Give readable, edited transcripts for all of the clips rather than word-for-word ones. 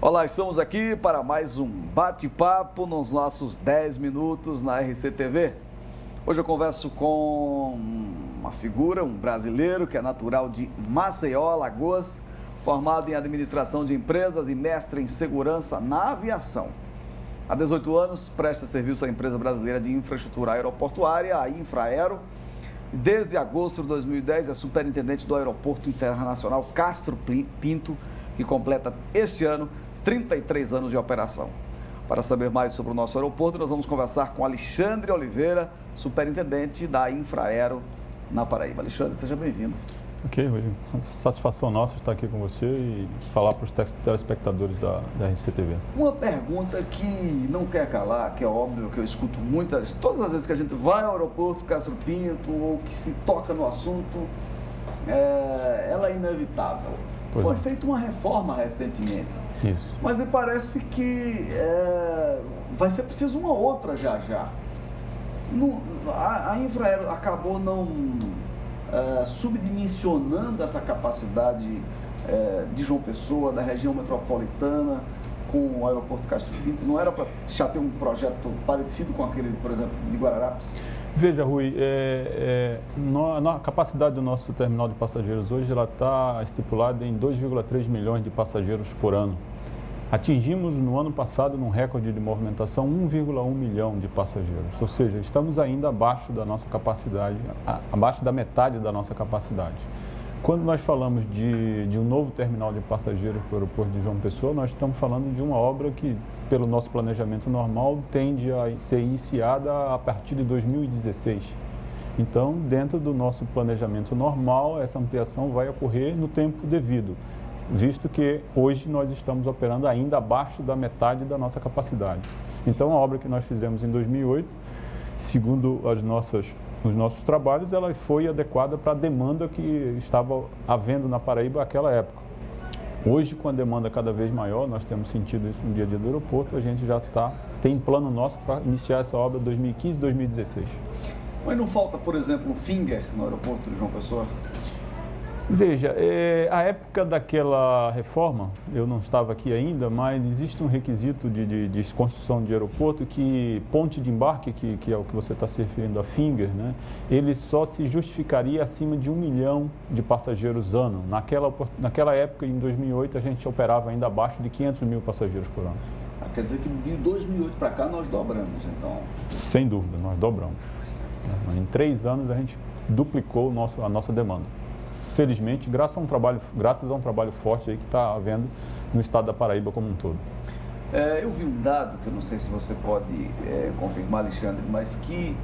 Olá, estamos aqui para mais um bate-papo nos nossos 10 minutos na RCTV. Hoje eu converso com uma figura, um brasileiro que é natural de Maceió, Alagoas, formado em administração de empresas e mestre em segurança na aviação. Há 18 anos presta serviço à empresa brasileira de infraestrutura aeroportuária, a Infraero. Desde agosto de 2010 é superintendente do Aeroporto Internacional Castro Pinto, que completa este ano 33 anos de operação. Para saber mais sobre o nosso aeroporto, nós vamos conversar com Alexandre Oliveira, superintendente da Infraero na Paraíba. Alexandre, seja bem-vindo. Ok, Rui. Satisfação nossa estar aqui com você e falar para os telespectadores da RCTV. Uma pergunta que não quer calar, que é óbvio que eu escuto todas as vezes que a gente vai ao aeroporto Castro Pinto ou que se toca no assunto, ela é inevitável. Foi feita uma reforma recentemente. Isso. Mas me parece que vai ser preciso uma outra já. A Infraero acabou não subdimensionando essa capacidade de João Pessoa, da região metropolitana, com o aeroporto Castro Pinto. Não era para já ter um projeto parecido com aquele, por exemplo, de Guararapes? Veja, Rui, a capacidade do nosso terminal de passageiros hoje ela está estipulada em 2,3 milhões de passageiros por ano. Atingimos no ano passado, num recorde de movimentação, 1,1 milhão de passageiros. Ou seja, estamos ainda abaixo da nossa capacidade, abaixo da metade da nossa capacidade. Quando nós falamos de um novo terminal de passageiros para o aeroporto de João Pessoa, nós estamos falando de uma obra que, pelo nosso planejamento normal, tende a ser iniciada a partir de 2016. Então, dentro do nosso planejamento normal, essa ampliação vai ocorrer no tempo devido, visto que hoje nós estamos operando ainda abaixo da metade da nossa capacidade. Então, a obra que nós fizemos em 2008, segundo os nossos trabalhos, ela foi adequada para a demanda que estava havendo na Paraíba naquela época. Hoje, com a demanda cada vez maior, nós temos sentido isso no dia a dia do aeroporto, a gente já tem plano nosso para iniciar essa obra em 2015 e 2016. Mas não falta, por exemplo, um finger no aeroporto de João Pessoa? Veja, a época daquela reforma, eu não estava aqui ainda, mas existe um requisito de construção de aeroporto que ponte de embarque, que é o que você está se referindo a finger, né? Ele só se justificaria acima de 1 milhão de passageiros ano. Naquela época, em 2008, a gente operava ainda abaixo de 500 mil passageiros por ano. Quer dizer que de 2008 para cá nós dobramos, então? Sem dúvida, nós dobramos. Em 3 anos a gente duplicou a nossa demanda. Felizmente, graças a um trabalho forte aí que está havendo no estado da Paraíba como um todo. Eu vi um dado, que eu não sei se você pode confirmar, Alexandre, mas que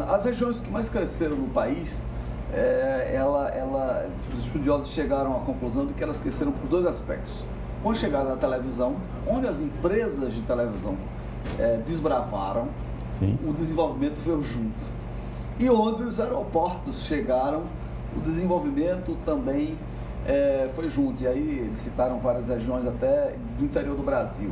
as regiões que mais cresceram no país, os estudiosos chegaram à conclusão de que elas cresceram por 2 aspectos. Com a chegada da televisão, onde as empresas de televisão desbravaram, Sim. O desenvolvimento veio junto. E onde os aeroportos chegaram, o desenvolvimento também foi junto. E aí eles citaram várias regiões até do interior do Brasil.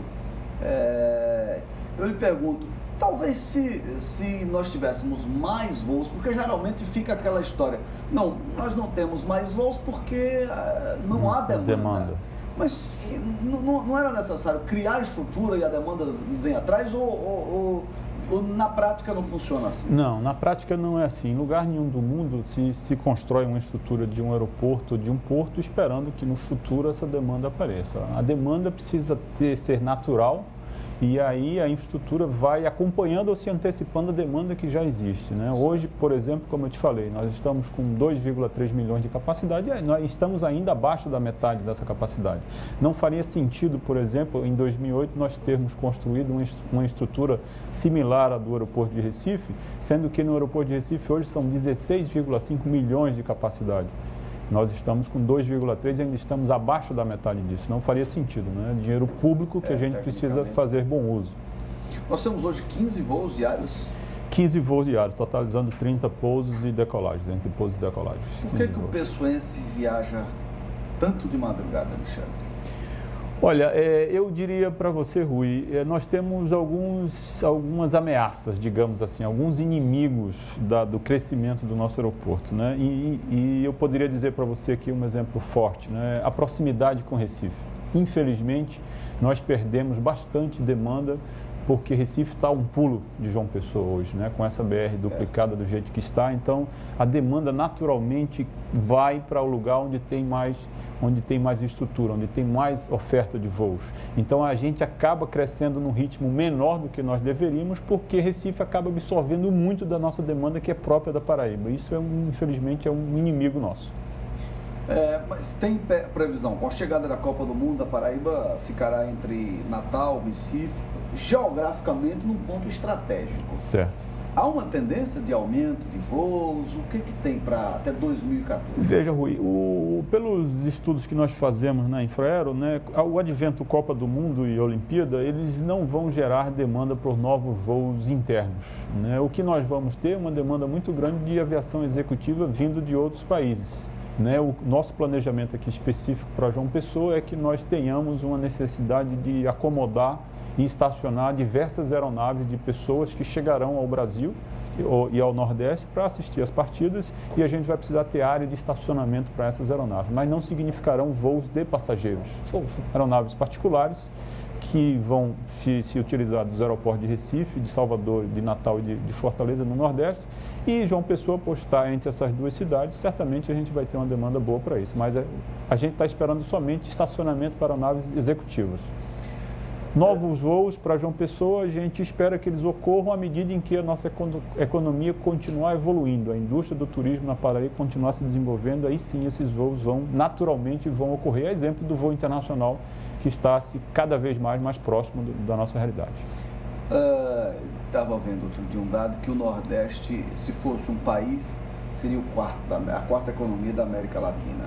Eu lhe pergunto, talvez se nós tivéssemos mais voos, porque geralmente fica aquela história, não, nós não temos mais voos porque não há demanda. Mas não era necessário criar a estrutura e a demanda vem atrás ou na prática não funciona assim? Não, na prática não é assim. Em lugar nenhum do mundo se constrói uma estrutura de um aeroporto ou de um porto esperando que no futuro essa demanda apareça. A demanda precisa ser natural e aí a infraestrutura vai acompanhando ou se antecipando a demanda que já existe, né? Hoje, por exemplo, como eu te falei, nós estamos com 2,3 milhões de capacidade e nós estamos ainda abaixo da metade dessa capacidade. Não faria sentido, por exemplo, em 2008 nós termos construído uma estrutura similar à do aeroporto de Recife, sendo que no aeroporto de Recife hoje são 16,5 milhões de capacidade. Nós estamos com 2,3 e ainda estamos abaixo da metade disso. Não faria sentido, né? Dinheiro público que a gente precisa fazer bom uso. Nós temos hoje 15 voos diários? 15 voos diários, totalizando 30 pousos e decolagens, entre pousos e decolagens. Por que o pessoense viaja tanto de madrugada, Alexandre? Olha, eu diria para você, Rui, nós temos algumas ameaças, digamos assim, alguns inimigos do crescimento do nosso aeroporto, né? E eu poderia dizer para você aqui um exemplo forte, né? A proximidade com Recife. Infelizmente, nós perdemos bastante demanda porque Recife está um pulo de João Pessoa hoje, né? Com essa BR duplicada do jeito que está. Então, a demanda naturalmente vai para o lugar onde tem mais estrutura, onde tem mais oferta de voos. Então, a gente acaba crescendo num ritmo menor do que nós deveríamos, porque Recife acaba absorvendo muito da nossa demanda, que é própria da Paraíba. Isso, infelizmente, é um inimigo nosso. Mas tem previsão, com a chegada da Copa do Mundo, a Paraíba ficará entre Natal, Recife, geograficamente num ponto estratégico. Certo. Há uma tendência de aumento de voos? O que tem para até 2014? Veja, Rui, pelos estudos que nós fazemos na Infraero, né, o advento Copa do Mundo e Olimpíada, eles não vão gerar demanda por novos voos internos, né? O que nós vamos ter é uma demanda muito grande de aviação executiva vindo de outros países. Né, o nosso planejamento aqui específico para João Pessoa é que nós tenhamos uma necessidade de acomodar e estacionar diversas aeronaves de pessoas que chegarão ao Brasil e ao Nordeste para assistir às partidas, e a gente vai precisar ter área de estacionamento para essas aeronaves, mas não significarão voos de passageiros. São aeronaves particulares que vão se utilizar dos aeroportos de Recife, de Salvador, de Natal e de Fortaleza, no Nordeste, e João Pessoa, por estar entre essas duas cidades, certamente a gente vai ter uma demanda boa para isso, mas a gente está esperando somente estacionamento para aeronaves executivas. Novos voos para João Pessoa, a gente espera que eles ocorram à medida em que a nossa economia continuar evoluindo, a indústria do turismo na Paraíba continuar se desenvolvendo, aí sim esses voos naturalmente vão ocorrer, a exemplo do voo internacional, que está cada vez mais próximo da nossa realidade. Estava vendo outro dia um dado que o Nordeste, se fosse um país, seria a quarta economia da América Latina.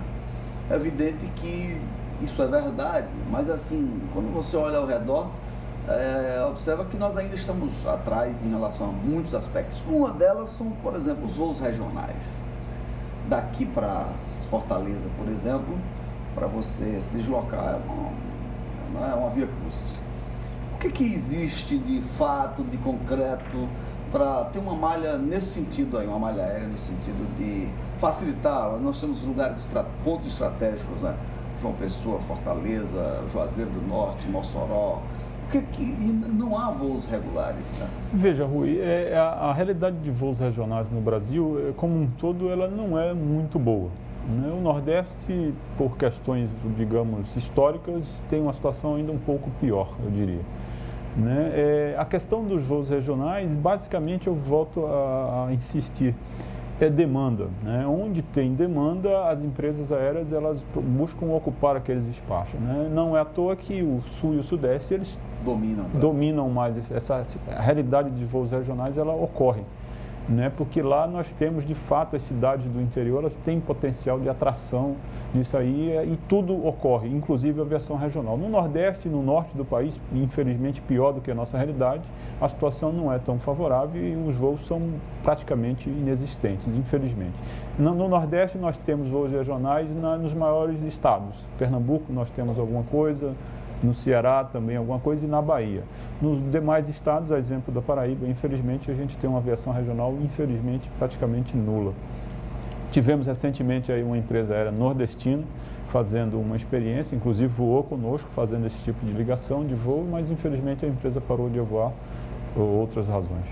É evidente que isso é verdade, mas assim, quando você olha ao redor, observa que nós ainda estamos atrás em relação a muitos aspectos. Uma delas são, por exemplo, os voos regionais. Daqui para Fortaleza, por exemplo, para você se deslocar, é uma via cruzes. O que existe de fato, de concreto, para ter uma malha nesse sentido aí, uma malha aérea no sentido de facilitar? Nós temos pontos estratégicos, né? João Pessoa, Fortaleza, Juazeiro do Norte, Mossoró. E não há voos regulares nessas cidades? Veja, Rui, a realidade de voos regionais no Brasil, como um todo, ela não é muito boa. O Nordeste, por questões, digamos, históricas, tem uma situação ainda um pouco pior, eu diria. A questão dos voos regionais, basicamente, eu volto a insistir, é demanda. Onde tem demanda, as empresas aéreas elas buscam ocupar aqueles espaços. Não é à toa que o Sul e o Sudeste eles dominam mais. A realidade de voos regionais ela ocorre. Porque lá nós temos, de fato, as cidades do interior, elas têm potencial de atração disso aí e tudo ocorre, inclusive a aviação regional. No Nordeste e no Norte do país, infelizmente pior do que a nossa realidade, a situação não é tão favorável e os voos são praticamente inexistentes, infelizmente. No Nordeste nós temos voos regionais nos maiores estados. Pernambuco nós temos alguma coisa, no Ceará também alguma coisa e na Bahia. Nos demais estados, a exemplo da Paraíba, infelizmente a gente tem uma aviação regional, infelizmente, praticamente nula. Tivemos recentemente aí uma empresa aérea nordestina fazendo uma experiência, inclusive voou conosco fazendo esse tipo de ligação de voo, mas infelizmente a empresa parou de voar por outras razões.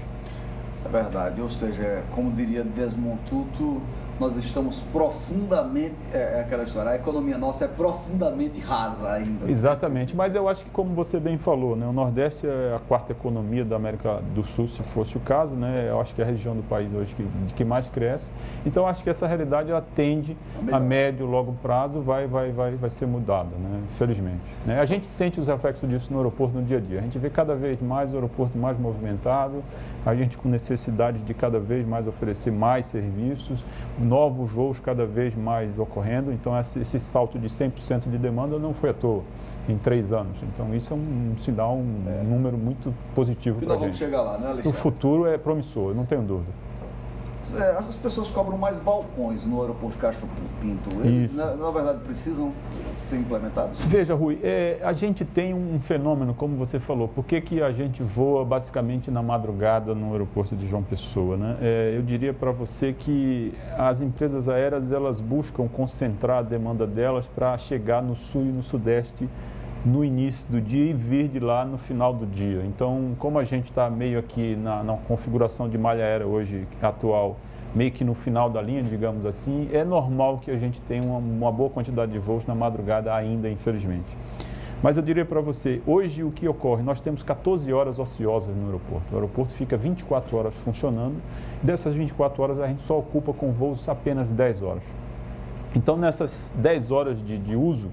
É verdade, ou seja, como diria Desmond Tutu, nós estamos profundamente, aquela história, a economia nossa é profundamente rasa ainda. Exatamente, mas eu acho que como você bem falou, o Nordeste é a quarta economia da América do Sul, se fosse o caso, eu acho que é a região do país hoje que mais cresce, então eu acho que essa realidade ela tende a médio, longo prazo vai ser mudada, infelizmente. A gente sente os reflexos disso no aeroporto no dia a dia, a gente vê cada vez mais o aeroporto mais movimentado, a gente com necessidade de cada vez mais oferecer mais serviços, novos voos cada vez mais ocorrendo, então esse salto de 100% de demanda não foi à toa em 3 anos. Então isso é um sinal, um número muito positivo para a gente. Vamos chegar lá, né, Alexandre? O futuro é promissor, não tenho dúvida. As pessoas cobram mais balcões no aeroporto Castro Pinto. Eles, na verdade, precisam ser implementados? Veja, Rui, a gente tem um fenômeno, como você falou. Por que a gente voa basicamente na madrugada no aeroporto de João Pessoa? Eu diria para você que as empresas aéreas elas buscam concentrar a demanda delas para chegar no Sul e no Sudeste no início do dia e vir de lá no final do dia. Então, como a gente está meio aqui na configuração de malha aérea hoje atual, meio que no final da linha, digamos assim, é normal que a gente tenha uma boa quantidade de voos na madrugada ainda, infelizmente. Mas eu diria para você, hoje o que ocorre? Nós temos 14 horas ociosas no aeroporto. O aeroporto fica 24 horas funcionando, e dessas 24 horas a gente só ocupa com voos apenas 10 horas. Então, nessas 10 horas de uso,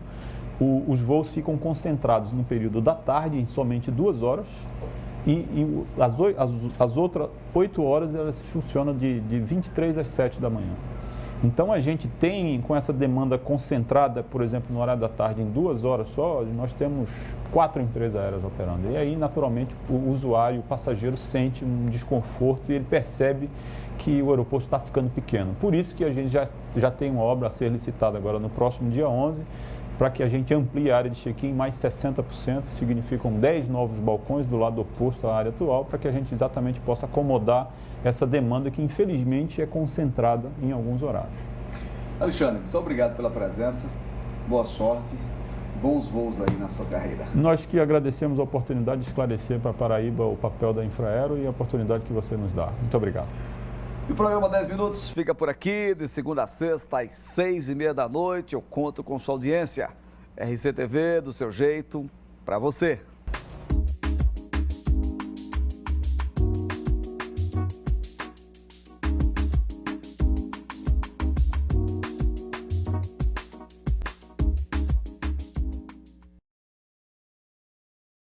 os voos ficam concentrados no período da tarde, em somente 2 horas, e as outras 8 horas elas funcionam de 23 às 7 da manhã. Então, a gente tem, com essa demanda concentrada, por exemplo, no horário da tarde, em 2 horas só, nós temos 4 empresas aéreas operando. E aí, naturalmente, o usuário, o passageiro, sente um desconforto e ele percebe que o aeroporto está ficando pequeno. Por isso que a gente já tem uma obra a ser licitada agora no próximo dia 11, para que a gente amplie a área de check-in mais 60%, significam 10 novos balcões do lado oposto à área atual, para que a gente exatamente possa acomodar essa demanda que, infelizmente, é concentrada em alguns horários. Alexandre, muito obrigado pela presença, boa sorte, bons voos aí na sua carreira. Nós que agradecemos a oportunidade de esclarecer para a Paraíba o papel da Infraero e a oportunidade que você nos dá. Muito obrigado. E o programa 10 Minutos fica por aqui, de segunda a sexta, às 6h30 da noite. Eu conto com sua audiência. RCTV, do seu jeito, para você.